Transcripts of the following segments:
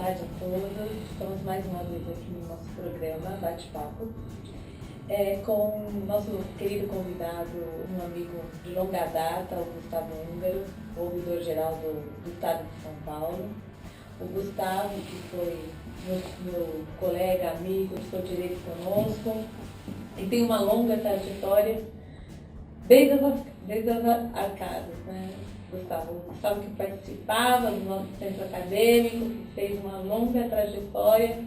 tarde a todos. Estamos mais uma vez aqui no nosso programa Bate-Papo com nosso querido convidado, um amigo de longa data, o Gustavo Húngaro, ouvidor-geral do Estado de São Paulo. O Gustavo, que foi meu colega, amigo, estudou direito conosco e tem uma longa trajetória desde as arcadas, né? Gustavo que participava do nosso centro acadêmico, que fez uma longa trajetória.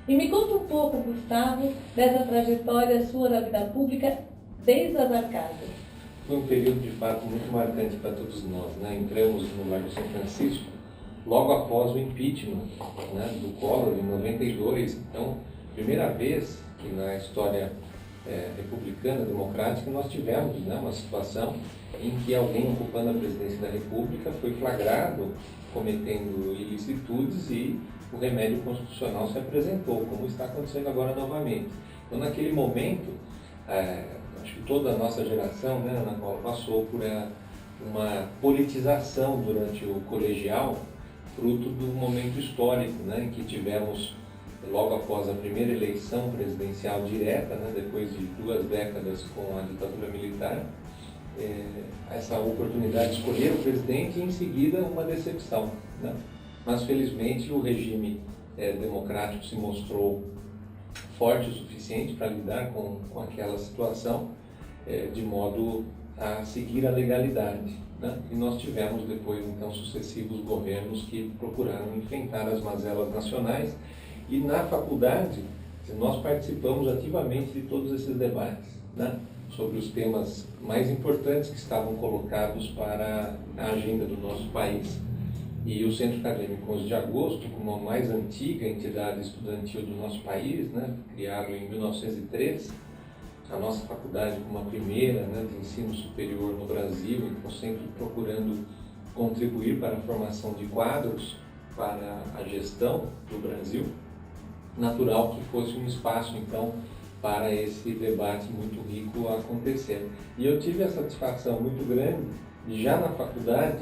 E me conta um pouco, Gustavo, dessa trajetória sua da vida pública desde as arcadas. Foi um período, de fato, muito marcante para todos nós, né? Entramos no Largo São Francisco logo após o impeachment, né, do Collor, em 92. Então, primeira vez que na história republicana, democrática, nós tivemos, né, uma situação em que alguém ocupando a presidência da República foi flagrado cometendo ilicitudes e o remédio constitucional se apresentou, como está acontecendo agora novamente. Então, naquele momento, acho que toda a nossa geração, né, Ana Paula, passou por uma politização durante o colegial, fruto do momento histórico, né, em que tivemos, logo após a primeira eleição presidencial direta, né, depois de 2 décadas com a ditadura militar, essa oportunidade de escolher o presidente e, em seguida, uma decepção, né? Mas, felizmente, o regime democrático se mostrou forte o suficiente para lidar com aquela situação, de modo a seguir a legalidade, né? E nós tivemos depois, então, sucessivos governos que procuraram enfrentar as mazelas nacionais. E na faculdade, nós participamos ativamente de todos esses debates, né, sobre os temas mais importantes que estavam colocados para a agenda do nosso país. E o Centro Acadêmico 11 de Agosto, como a mais antiga entidade estudantil do nosso país, né, criado em 1903, a nossa faculdade como a primeira, né, de ensino superior no Brasil, então sempre procurando contribuir para a formação de quadros para a gestão do Brasil. Natural que fosse um espaço, então, para esse debate muito rico acontecer. E eu tive a satisfação muito grande de, já na faculdade,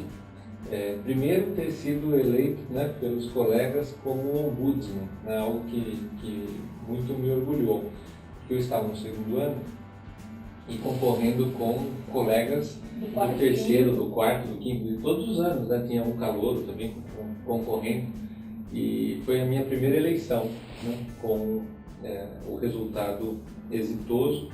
primeiro ter sido eleito, né, pelos colegas como ombudsman, né, algo que muito me orgulhou. Eu estava no 2º ano e concorrendo com colegas do 3º, do 4º, do 5º, de todos os anos, né, tinha um calouro também concorrendo. E foi a minha primeira eleição, né, com o resultado exitoso.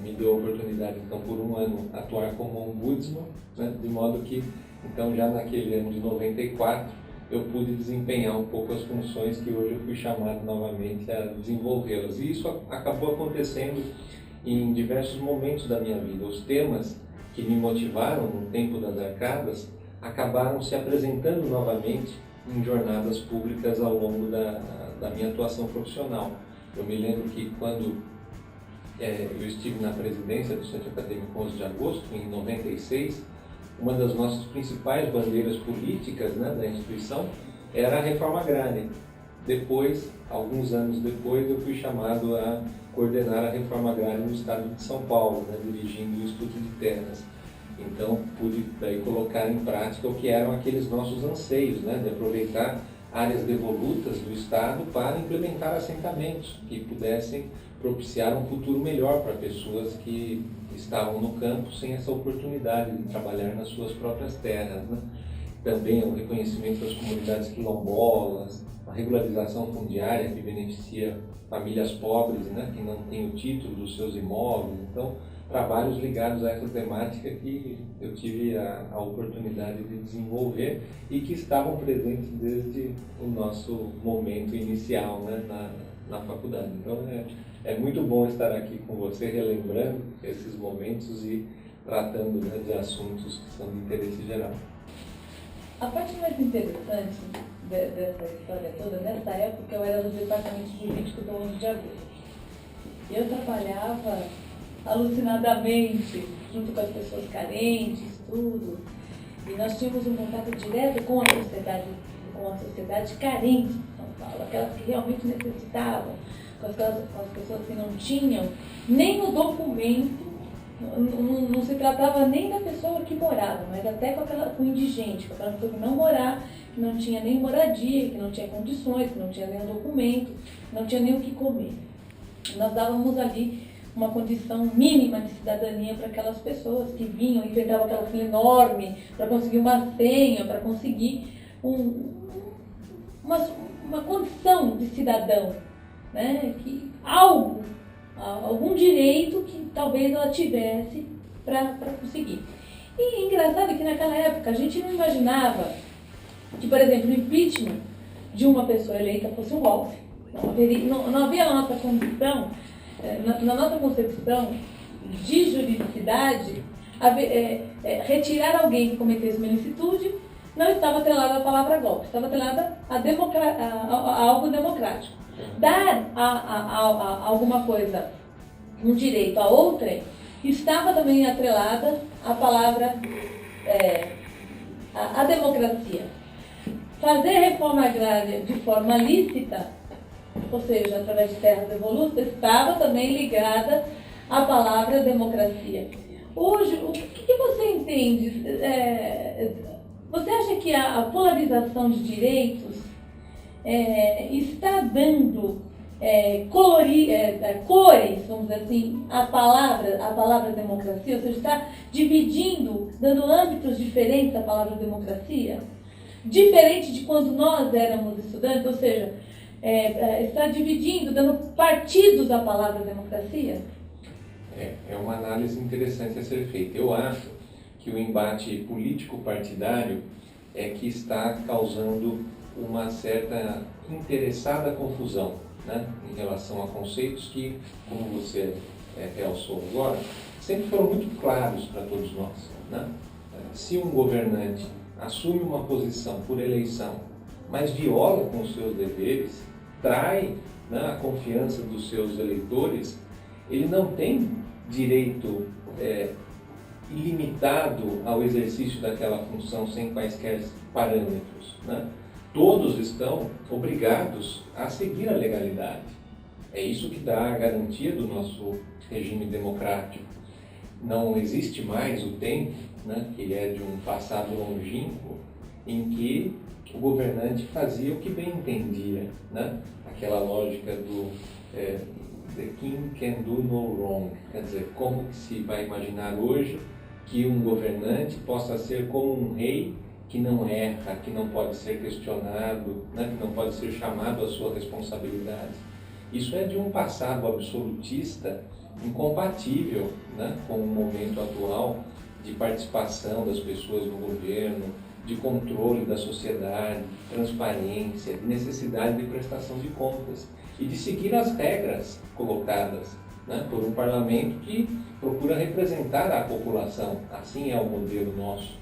Me deu a oportunidade, então, por um ano, atuar como ombudsman, né, de modo que, então, já naquele ano de 94, eu pude desempenhar um pouco as funções que hoje eu fui chamado novamente a desenvolvê-las. E isso acabou acontecendo em diversos momentos da minha vida. Os temas que me motivaram no tempo das arcadas acabaram se apresentando novamente em jornadas públicas ao longo da minha atuação profissional. Eu me lembro que quando eu estive na presidência do Centro Acadêmico 11 de Agosto, em 96, uma das nossas principais bandeiras políticas, né, da instituição era a reforma agrária. Depois, alguns anos depois, eu fui chamado a coordenar a reforma agrária no estado de São Paulo, né, dirigindo o Instituto de Terras. Então, pude daí colocar em prática o que eram aqueles nossos anseios, né, de aproveitar áreas devolutas do Estado para implementar assentamentos que pudessem propiciar um futuro melhor para pessoas que estavam no campo sem essa oportunidade de trabalhar nas suas próprias terras, né? Também o reconhecimento das comunidades quilombolas, a regularização fundiária que beneficia famílias pobres, né, que não têm o título dos seus imóveis. Então, trabalhos ligados a essa temática que eu tive a oportunidade de desenvolver e que estavam presentes desde o nosso momento inicial, né, na faculdade. Então, é muito bom estar aqui com você, relembrando esses momentos e tratando, né, de assuntos que são de interesse geral. A parte mais interessante dessa história toda, nessa época eu era do departamento jurídico do 11 de agosto. E eu trabalhava alucinadamente junto com as pessoas carentes, tudo. E nós tínhamos um contato direto com a sociedade carente de São Paulo, aquelas que realmente necessitavam, com as pessoas que não tinham nem o documento não se tratava nem da pessoa que morava, mas até com o indigente, com aquela pessoa que não morava, que não tinha nem moradia, que não tinha condições, que não tinha nenhum documento, não tinha nem o que comer. Nós dávamos ali uma condição mínima de cidadania para aquelas pessoas que vinham, enfrentavam aquela fila enorme para conseguir uma senha, para conseguir uma condição de cidadão, né? Que algum direito que talvez ela tivesse para conseguir. E engraçado que naquela época a gente não imaginava que, por exemplo, o impeachment de uma pessoa eleita fosse um golpe. Não havia na nossa condição, na nossa concepção de juridicidade, retirar alguém que cometesse uma ilicitude não estava atrelada à palavra golpe, estava atrelada a algo democrático. Dar a alguma coisa, um direito a outrem, estava também atrelada à palavra, a democracia. Fazer reforma agrária de forma lícita, ou seja, através de terras devolutas, estava também ligada à palavra democracia. Hoje, o que você entende? Você acha que a polarização de direitos está dando cores, vamos dizer assim, a palavra democracia? Ou seja, está dividindo, dando âmbitos diferentes à palavra democracia? Diferente de quando nós éramos estudantes, ou seja, está dividindo, dando partidos à palavra democracia? É uma análise interessante a ser feita. Eu acho que o embate político-partidário é que está causando uma certa interessada confusão, né, em relação a conceitos que, como você realçou agora, sempre foram muito claros para todos nós, né? Se um governante assume uma posição por eleição, mas viola com os seus deveres, trai, né, a confiança dos seus eleitores, ele não tem direito ilimitado ao exercício daquela função sem quaisquer parâmetros, né? Todos estão obrigados a seguir a legalidade. É isso que dá a garantia do nosso regime democrático. Não existe mais o tempo, né, que é de um passado longínquo, em que o governante fazia o que bem entendia, né? Aquela lógica do the king can do no wrong, quer dizer, como que se vai imaginar hoje que um governante possa ser como um rei que não erra, que não pode ser questionado, né, que não pode ser chamado à sua responsabilidade. Isso é de um passado absolutista incompatível, né, com o momento atual de participação das pessoas no governo, de controle da sociedade, de transparência, de necessidade de prestação de contas e de seguir as regras colocadas, né, por um parlamento que procura representar a população. Assim é o modelo nosso,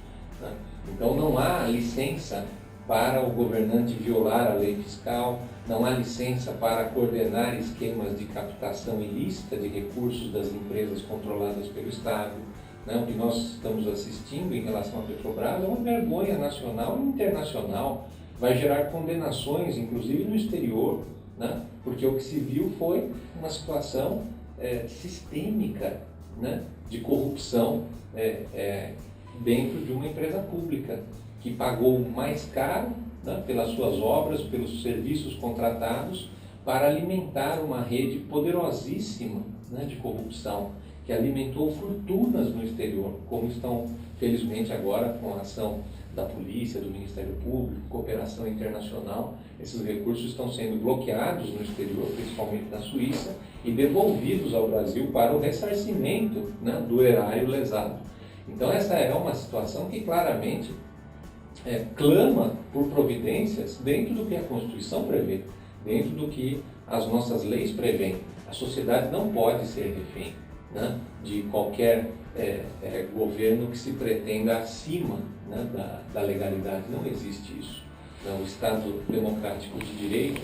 né? Então não há licença para o governante violar a lei fiscal, não há licença para coordenar esquemas de captação ilícita de recursos das empresas controladas pelo Estado. Né? O que nós estamos assistindo em relação à Petrobras é uma vergonha nacional e internacional. Vai gerar condenações, inclusive no exterior, né? Porque o que se viu foi uma situação sistêmica, né, de corrupção dentro de uma empresa pública, que pagou mais caro, né, pelas suas obras, pelos serviços contratados, para alimentar uma rede poderosíssima, né, de corrupção, que alimentou fortunas no exterior, como estão, felizmente, agora com a ação da polícia, do Ministério Público, cooperação internacional. Esses recursos estão sendo bloqueados no exterior, principalmente na Suíça, e devolvidos ao Brasil para o ressarcimento, né, do erário lesado. Então essa é uma situação que claramente clama por providências dentro do que a Constituição prevê, dentro do que as nossas leis prevêem. A sociedade não pode ser refém, né, de qualquer governo que se pretenda acima, né, da legalidade. Não existe isso. Não, o Estado democrático de direito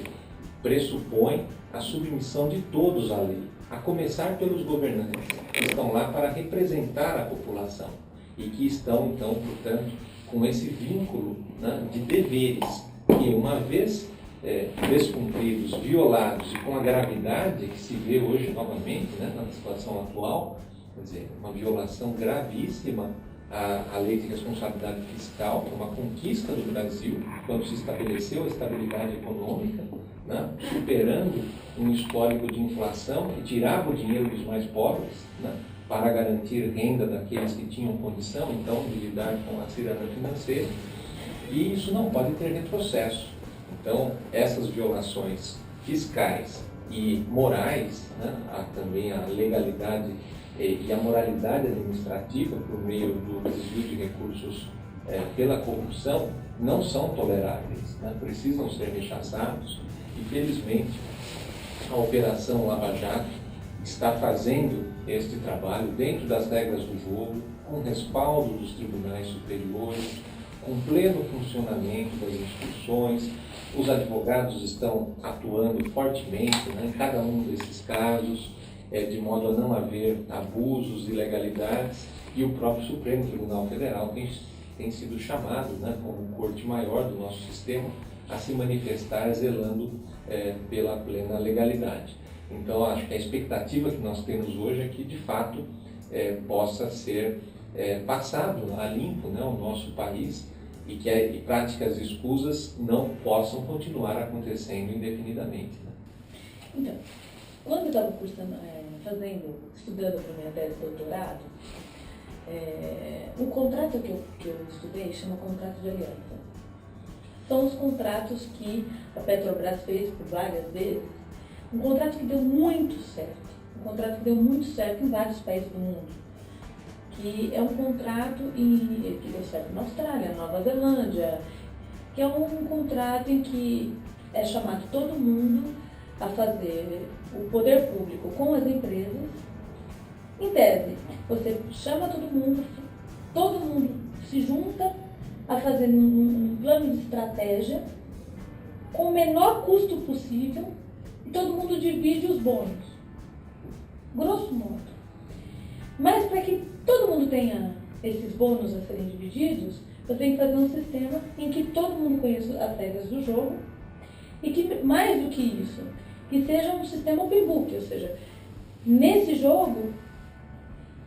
pressupõe a submissão de todos à lei, a começar pelos governantes, que estão lá para representar a população e que estão, então, portanto, com esse vínculo, né, de deveres, que uma vez descumpridos, violados e com a gravidade que se vê hoje novamente, né, na situação atual, quer dizer, uma violação gravíssima à lei de responsabilidade fiscal, que é uma conquista do Brasil, quando se estabeleceu a estabilidade econômica, né, superando um histórico de inflação que tirava o dinheiro dos mais pobres, né, para garantir renda daqueles que tinham condição, então, de lidar com a ciranda financeira, e isso não pode ter retrocesso. Então, essas violações fiscais e morais, né, há também a legalidade e a moralidade administrativa por meio do desvio de recursos pela corrupção, não são toleráveis, né, precisam ser rechaçados. E, felizmente, a Operação Lava Jato está fazendo este trabalho dentro das regras do jogo, com respaldo dos tribunais superiores, com pleno funcionamento das instituições. Os advogados estão atuando fortemente, né, em cada um desses casos, de modo a não haver abusos, ilegalidades, e o próprio Supremo Tribunal Federal tem sido chamado, né, como corte maior do nosso sistema, a se manifestar zelando pela plena legalidade. Então, acho que a expectativa que nós temos hoje é que, de fato, possa ser passado a limpo, né, o nosso país, e que práticas escusas não possam continuar acontecendo indefinidamente. Né? Então, quando eu estava estudando para minha tese de doutorado, o contrato que eu estudei chama contrato de aliança. São os contratos que a Petrobras fez por várias vezes, um contrato que deu muito certo em vários países do mundo, que é um contrato que deu certo na Austrália, na Nova Zelândia, que é um contrato em que é chamado todo mundo a fazer o poder público com as empresas. Em tese, você chama todo mundo se junta a fazer um plano de estratégia com o menor custo possível e todo mundo divide os bônus, grosso modo. Mas para que todo mundo tenha esses bônus a serem divididos, você tem que fazer um sistema em que todo mundo conheça as regras do jogo e que, mais do que isso, que seja um sistema open book, ou seja, nesse jogo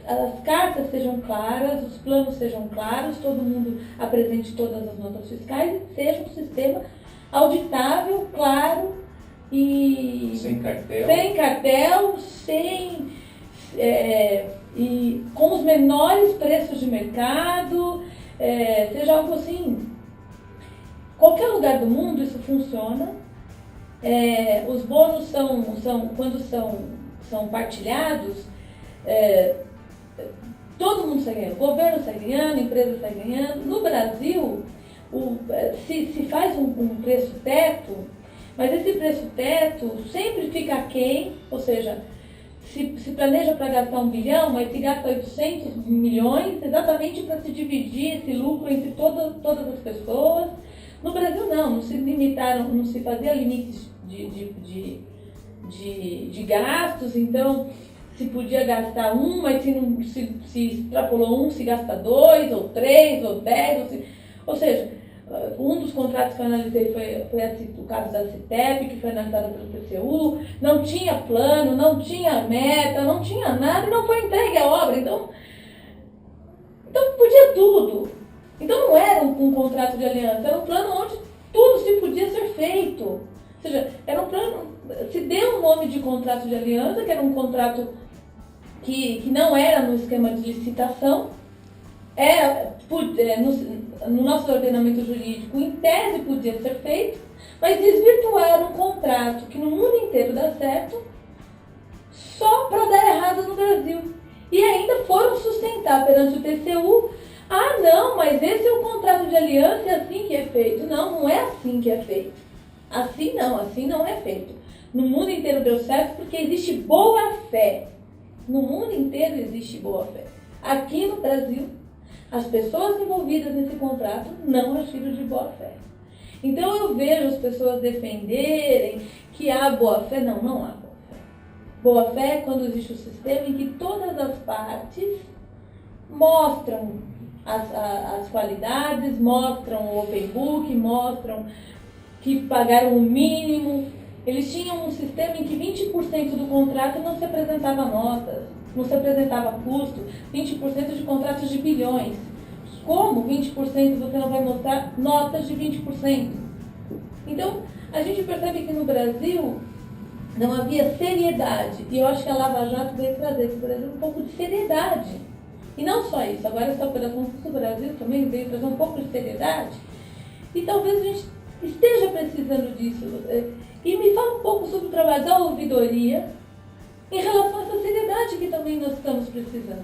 as cartas sejam claras, os planos sejam claros, todo mundo apresente todas as notas fiscais e seja um sistema auditável, claro e sem cartel, e com os menores preços de mercado, seja algo assim. Qualquer lugar do mundo isso funciona. Os bônus quando são partilhados, todo mundo sai ganhando, o governo sai ganhando, a empresa sai ganhando. No Brasil, se faz um preço teto, mas esse preço teto sempre fica aquém, ou seja, se planeja para gastar 1 bilhão, mas se gasta 800 milhões exatamente para se dividir esse lucro entre todas as pessoas. No Brasil não se limitaram, não se fazia limites de gastos, então se podia gastar 1, mas se extrapolou 1, se gasta 2, ou 3, ou 10, ou seja, um dos contratos que eu analisei foi o caso da CITEP, que foi analisado pelo TCU, não tinha plano, não tinha meta, não tinha nada, e não foi entregue a obra, então podia tudo. Então não era um contrato de aliança, era um plano onde tudo se podia ser feito. Ou seja, era um plano, se deu o nome de contrato de aliança, que era um contrato que não era no esquema de licitação, no nosso ordenamento jurídico, em tese podia ser feito, mas desvirtuaram um contrato que no mundo inteiro dá certo, só para dar errado no Brasil. E ainda foram sustentar perante o TCU, não, mas esse é o contrato de aliança, é assim que é feito. Não é assim que é feito. Assim não é feito. No mundo inteiro deu certo porque existe boa fé. No mundo inteiro existe boa fé. Aqui no Brasil, as pessoas envolvidas nesse contrato não agiram de boa fé. Então eu vejo as pessoas defenderem que há boa fé. Não há boa fé. Boa fé é quando existe um sistema em que todas as partes mostram as qualidades, mostram o open book, mostram que pagaram o mínimo. Eles tinham um sistema em que 20% do contrato não se apresentava notas. não se apresentava custo, 20% de contratos de bilhões. Como 20% você não vai mostrar notas de 20%? Então, a gente percebe que no Brasil não havia seriedade. E eu acho que a Lava Jato veio trazer para o Brasil um pouco de seriedade. E não só isso, agora essa Operação Custo Brasil também veio trazer um pouco de seriedade. E talvez a gente esteja precisando disso. E me fala um pouco sobre o trabalho da ouvidoria em relação a essa seriedade que também nós estamos precisando.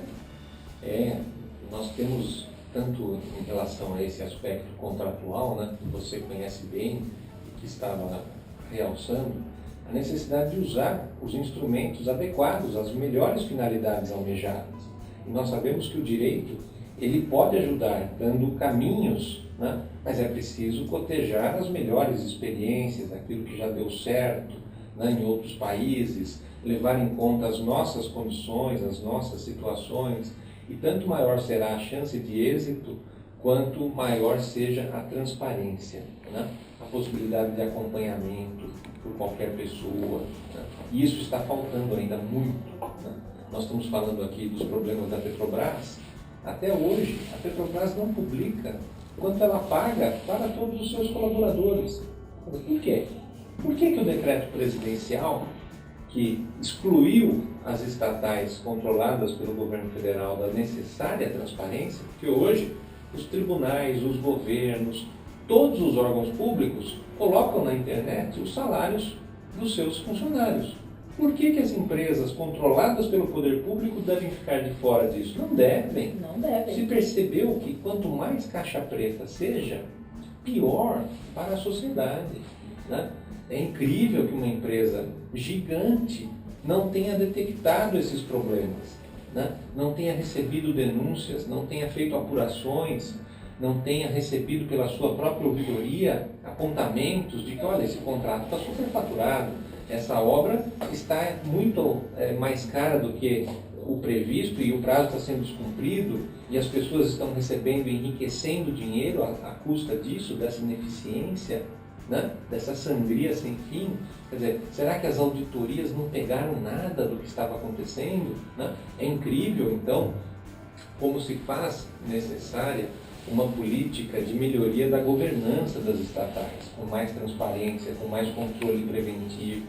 Nós temos, tanto em relação a esse aspecto contratual, né, que você conhece bem e que estava realçando, a necessidade de usar os instrumentos adequados às melhores finalidades almejadas. E nós sabemos que o direito, ele pode ajudar, dando caminhos, né? Mas é preciso cotejar as melhores experiências, aquilo que já deu certo, né, em outros países, levar em conta as nossas condições, as nossas situações, e tanto maior será a chance de êxito, quanto maior seja a transparência, né? A possibilidade de acompanhamento por qualquer pessoa. Né? E isso está faltando ainda muito. Né? Nós estamos falando aqui dos problemas da Petrobras. Até hoje, a Petrobras não publica quanto ela paga para todos os seus colaboradores. Por quê? Por que o decreto presidencial, que excluiu as estatais controladas pelo governo federal da necessária transparência, que hoje os tribunais, os governos, todos os órgãos públicos colocam na internet os salários dos seus funcionários? Por que as empresas controladas pelo poder público devem ficar de fora disso? Não devem. Não devem. Se percebeu que quanto mais caixa preta seja, pior para a sociedade, né? É incrível que uma empresa gigante não tenha detectado esses problemas, né? Não tenha recebido denúncias, não tenha feito apurações, não tenha recebido pela sua própria ouvidoria apontamentos de que, olha, esse contrato está superfaturado, essa obra está muito mais cara do que o previsto e o prazo está sendo descumprido e as pessoas estão recebendo, enriquecendo dinheiro à custa disso, dessa ineficiência, né? Dessa sangria sem fim. Quer dizer, será que as auditorias não pegaram nada do que estava acontecendo? Né? É incrível, então, como se faz necessária uma política de melhoria da governança das estatais, com mais transparência, com mais controle preventivo,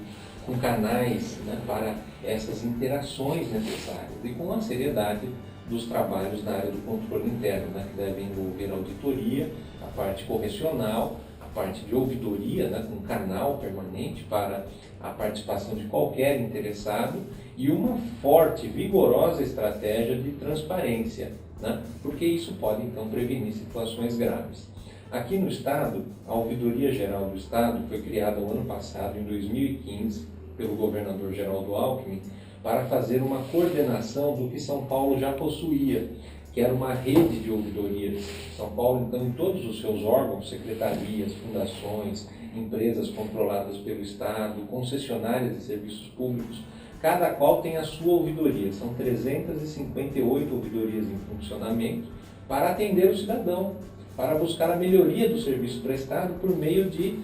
com canais, né, para essas interações necessárias e com a seriedade dos trabalhos na área do controle interno, né, que devem envolver a auditoria, a parte correcional, a parte de ouvidoria, né, com um canal permanente para a participação de qualquer interessado e uma forte, vigorosa estratégia de transparência, né, porque isso pode então prevenir situações graves. Aqui no Estado, a Ouvidoria Geral do Estado foi criada no ano passado, em 2015, pelo governador Geraldo Alckmin, para fazer uma coordenação do que São Paulo já possuía, que era uma rede de ouvidorias. São Paulo, então, em todos os seus órgãos, secretarias, fundações, empresas controladas pelo Estado, concessionárias de serviços públicos, cada qual tem a sua ouvidoria. São 358 ouvidorias em funcionamento para atender o cidadão, para buscar a melhoria do serviço prestado por meio de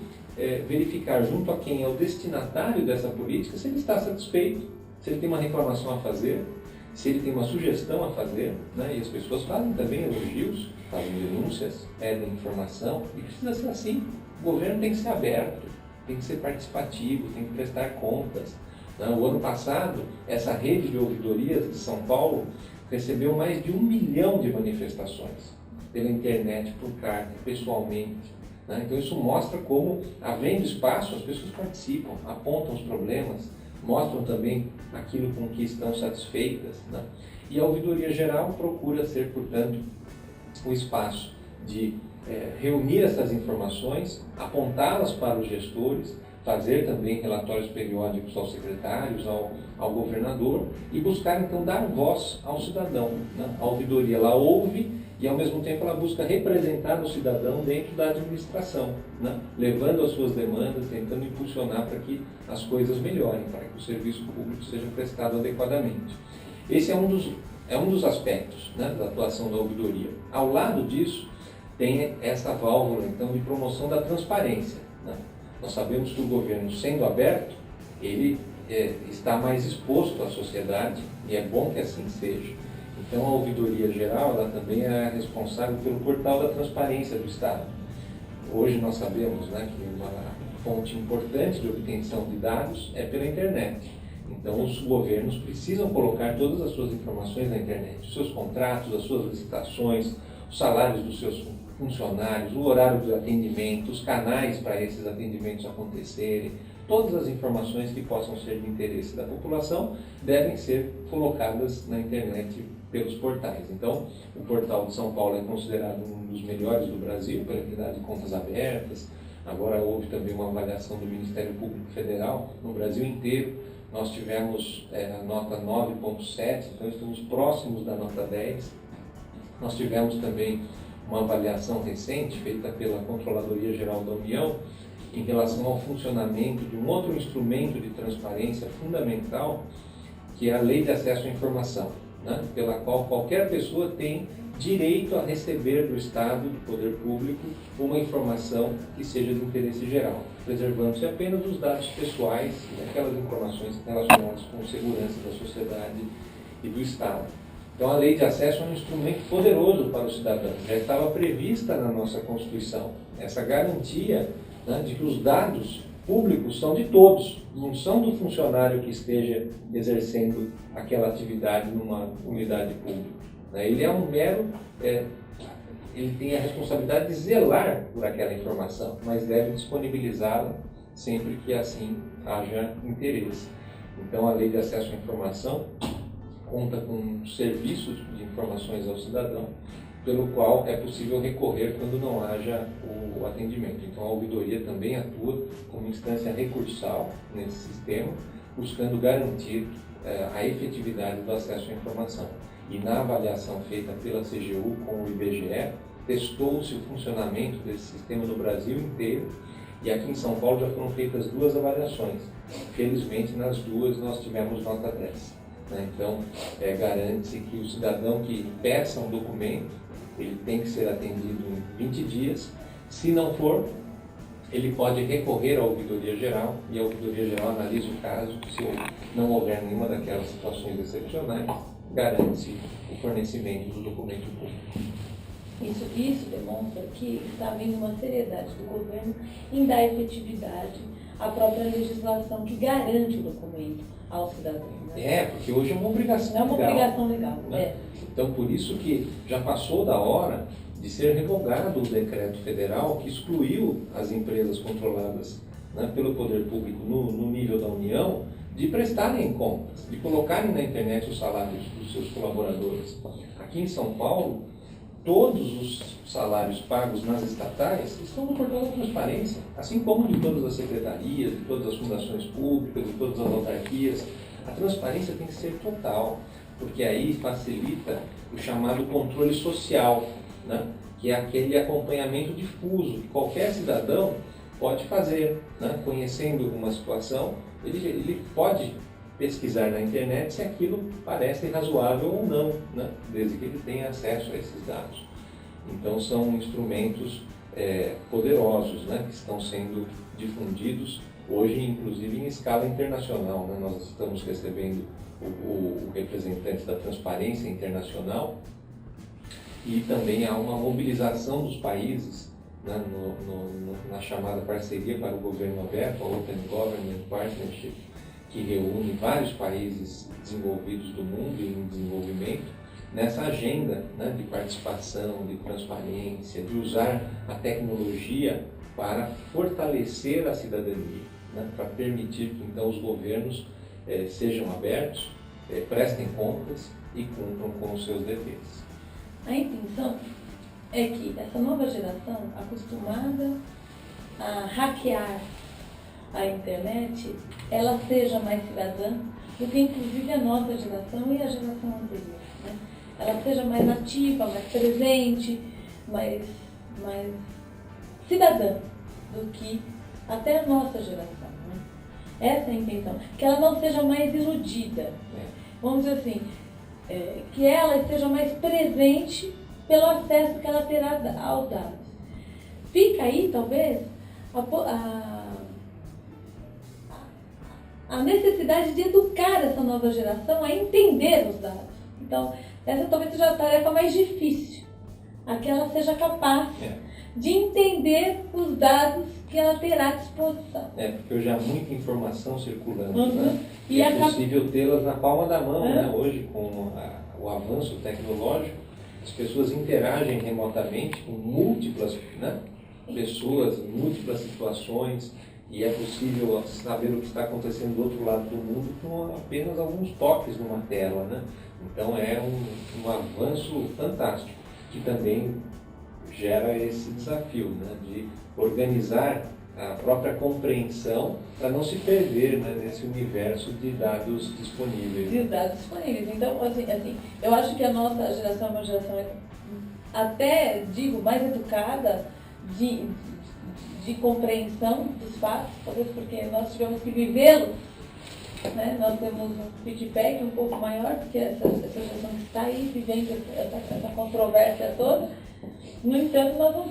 verificar junto a quem é o destinatário dessa política se ele está satisfeito, se ele tem uma reclamação a fazer, se ele tem uma sugestão a fazer, né? E as pessoas fazem também elogios, fazem denúncias, pedem informação, e precisa ser assim. O governo tem que ser aberto, tem que ser participativo, tem que prestar contas. O ano passado, essa rede de ouvidorias de São Paulo recebeu mais de 1 milhão de manifestações pela internet, por carta, pessoalmente. Então isso mostra como, havendo espaço, as pessoas participam, apontam os problemas, mostram também aquilo com que estão satisfeitas, né? E a Ouvidoria Geral procura ser, portanto, o espaço de reunir essas informações, apontá-las para os gestores, fazer também relatórios periódicos aos secretários, ao governador e buscar então dar voz ao cidadão, né? A ouvidoria ela ouve e ao mesmo tempo ela busca representar o cidadão dentro da administração, né? Levando as suas demandas, tentando impulsionar para que as coisas melhorem, para que o serviço público seja prestado adequadamente. Esse é um dos aspectos, né, da atuação da ouvidoria. Ao lado disso, tem essa válvula então de promoção da transparência, né? Nós sabemos que o governo, sendo aberto, ele está mais exposto à sociedade, e é bom que assim seja. Então, a Ouvidoria Geral, ela também é responsável pelo portal da transparência do Estado. Hoje nós sabemos, né, que uma fonte importante de obtenção de dados é pela internet. Então, os governos precisam colocar todas as suas informações na internet, os seus contratos, as suas licitações, os salários dos seus funcionários, o horário de atendimento, os canais para esses atendimentos acontecerem. Todas as informações que possam ser de interesse da população devem ser colocadas na internet pelos portais. Então, o portal de São Paulo é considerado um dos melhores do Brasil pela entidade de contas abertas. Agora houve também uma avaliação do Ministério Público Federal no Brasil inteiro. Nós tivemos a nota 9.7, então estamos próximos da nota 10. Nós tivemos também uma avaliação recente feita pela Controladoria Geral da União em relação ao funcionamento de um outro instrumento de transparência fundamental, que é a Lei de Acesso à Informação, né? Pela qual qualquer pessoa tem direito a receber do Estado, do poder público, uma informação que seja de interesse geral, preservando-se apenas os dados pessoais e aquelas informações relacionadas com segurança da sociedade e do Estado. Então, a Lei de Acesso é um instrumento poderoso para o cidadão. Já estava prevista na nossa Constituição essa garantia, né, de que os dados públicos são de todos, não são do funcionário que esteja exercendo aquela atividade numa unidade pública. Ele é um mero, ele tem a responsabilidade de zelar por aquela informação, mas deve disponibilizá-la sempre que assim haja interesse. Então, a Lei de Acesso à Informação conta com um serviço de informações ao cidadão, pelo qual é possível recorrer quando não haja o atendimento. Então, a ouvidoria também atua como instância recursal nesse sistema, buscando garantir a efetividade do acesso à informação. E na avaliação feita pela CGU com o IBGE, testou-se o funcionamento desse sistema no Brasil inteiro, e aqui em São Paulo já foram feitas 2 avaliações. Felizmente, nas 2 nós tivemos nota 10. Então, garante-se que o cidadão que peça um documento, ele tem que ser atendido em 20 dias. Se não for, ele pode recorrer à Ouvidoria Geral, e a Ouvidoria Geral analisa o caso. Se não houver nenhuma daquelas situações excepcionais, garante-se o fornecimento do documento público. Isso demonstra que está havendo uma seriedade do governo em dar efetividade à própria legislação que garante o documento ao cidadão. Porque hoje é uma obrigação legal. É uma obrigação legal, né? Então, por isso que já passou da hora de ser revogado o decreto federal que excluiu as empresas controladas, né, pelo poder público no nível da União, de prestarem contas, de colocarem na internet os salários dos seus colaboradores. Aqui em São Paulo, todos os salários pagos nas estatais estão no portal da transparência, assim como de todas as secretarias, de todas as fundações públicas, de todas as autarquias. A transparência tem que ser total, porque aí facilita o chamado controle social, né? Que é aquele acompanhamento difuso que qualquer cidadão pode fazer, né? Conhecendo uma situação, ele pode pesquisar na internet se aquilo parece razoável ou não, né? Desde que ele tenha acesso a esses dados. Então, são instrumentos poderosos, né? Que estão sendo difundidos hoje, inclusive, em escala internacional, né? Nós estamos recebendo o representante da Transparência Internacional, e também há uma mobilização dos países, né? Na chamada Parceria para o Governo Aberto, a Open Government Partnership, que reúne vários países desenvolvidos do mundo e em desenvolvimento, nessa agenda, né, de participação, de transparência, de usar a tecnologia para fortalecer a cidadania, né, para permitir que então os governos sejam abertos, prestem contas e cumpram com os seus deveres. A intenção é que essa nova geração, acostumada a hackear a internet, ela seja mais cidadã do que inclusive a nossa geração e a geração anterior, né? Ela seja mais ativa, mais presente, mais cidadã do que até a nossa geração, né? Essa é a intenção. Que ela não seja mais iludida, vamos dizer assim, que ela esteja mais presente pelo acesso que ela terá aos dados. Fica aí, talvez, a a necessidade de educar essa nova geração a entender os dados. Então, essa talvez seja a tarefa mais difícil, a que ela seja capaz de entender os dados que ela terá à disposição. Porque hoje há muita informação circulando, E é possível tê-las na palma da mão, né? Hoje, com o avanço tecnológico, as pessoas interagem remotamente com múltiplas pessoas, múltiplas situações, e é possível saber o que está acontecendo do outro lado do mundo com apenas alguns toques numa tela, né? Então é um avanço fantástico, que também gera esse desafio, né, de organizar a própria compreensão para não se perder, né, nesse universo de dados disponíveis. De dados disponíveis. Então, assim, eu acho que a nossa geração é uma geração, até digo, mais educada de compreensão dos fatos, talvez porque nós tivemos que vivê-lo, né? Nós temos um feedback um pouco maior, porque essa geração que está aí vivendo essa controvérsia toda. No entanto,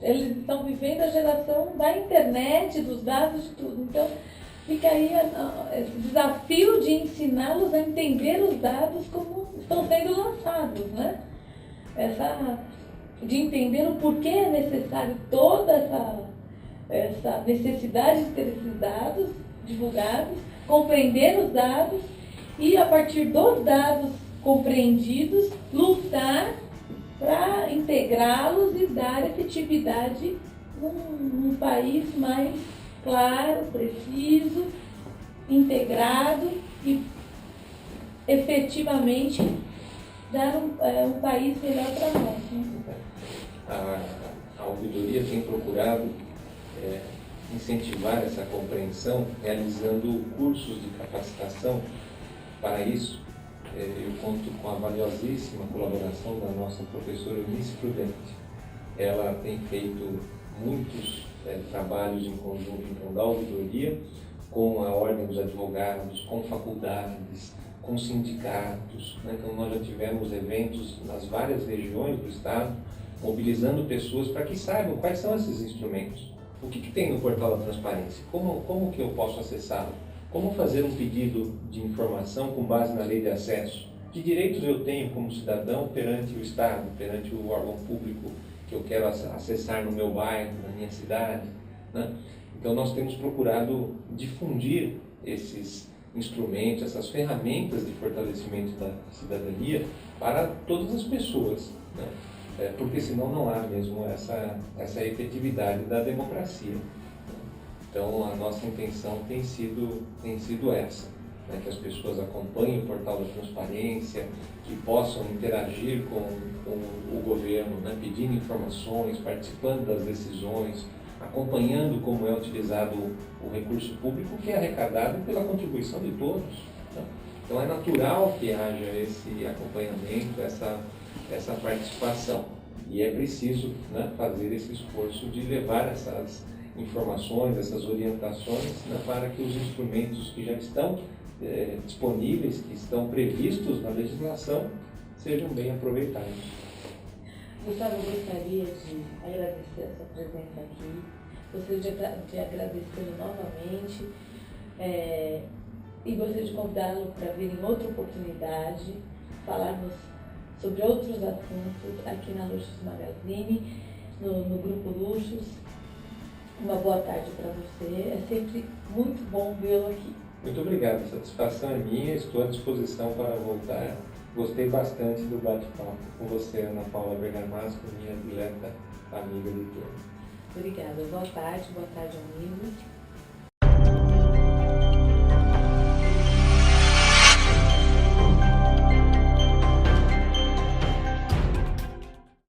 eles estão vivendo a geração da internet, dos dados, de tudo. Então, fica aí esse desafio de ensiná-los a entender os dados como estão sendo lançados, né? De entender o porquê é necessário toda essa necessidade de ter esses dados divulgados, compreender os dados e, a partir dos dados compreendidos, lutar para integrá-los e dar efetividade num país mais claro, preciso, integrado e efetivamente dar um país melhor para nós. Né? A ouvidoria tem procurado incentivar essa compreensão, realizando cursos de capacitação para isso. Eu conto com a valiosíssima colaboração da nossa professora Eunice Prudente. Ela tem feito muitos trabalhos em conjunto, então, da ouvidoria, com a Ordem dos Advogados, com faculdades, com sindicatos, né? Então nós já tivemos eventos nas várias regiões do estado, mobilizando pessoas para que saibam quais são esses instrumentos. O que tem no portal da transparência? Como que eu posso acessá-lo? Como fazer um pedido de informação com base na lei de acesso? Que direitos eu tenho como cidadão perante o Estado, perante o órgão público que eu quero acessar no meu bairro, na minha cidade, né? Então nós temos procurado difundir esses instrumentos, essas ferramentas de fortalecimento da cidadania para todas as pessoas, né? Porque senão não há mesmo essa efetividade da democracia. Então a nossa intenção tem sido essa, né? Que as pessoas acompanhem o portal da transparência, que possam interagir com o governo, né? Pedindo informações, participando das decisões, acompanhando como é utilizado o recurso público que é arrecadado pela contribuição de todos, né? Então é natural que haja esse acompanhamento, essa participação, e é preciso, né, fazer esse esforço de levar essas informações, essas orientações, né, para que os instrumentos que já estão disponíveis, que estão previstos na legislação, sejam bem aproveitados. Gustavo, eu gostaria de agradecer a sua presença aqui, gostaria de agradecê-lo novamente e gostaria de convidá-lo para vir em outra oportunidade, falarmos sobre outros assuntos aqui na Luxos Magazine, no Grupo Luxos. Uma boa tarde para você, é sempre muito bom vê-lo aqui. Muito obrigado, a satisfação é minha, estou à disposição para voltar. Gostei bastante do bate-papo com você, Ana Paula Bergamasco, minha dileta amiga de turma. Obrigada, boa tarde, amigos.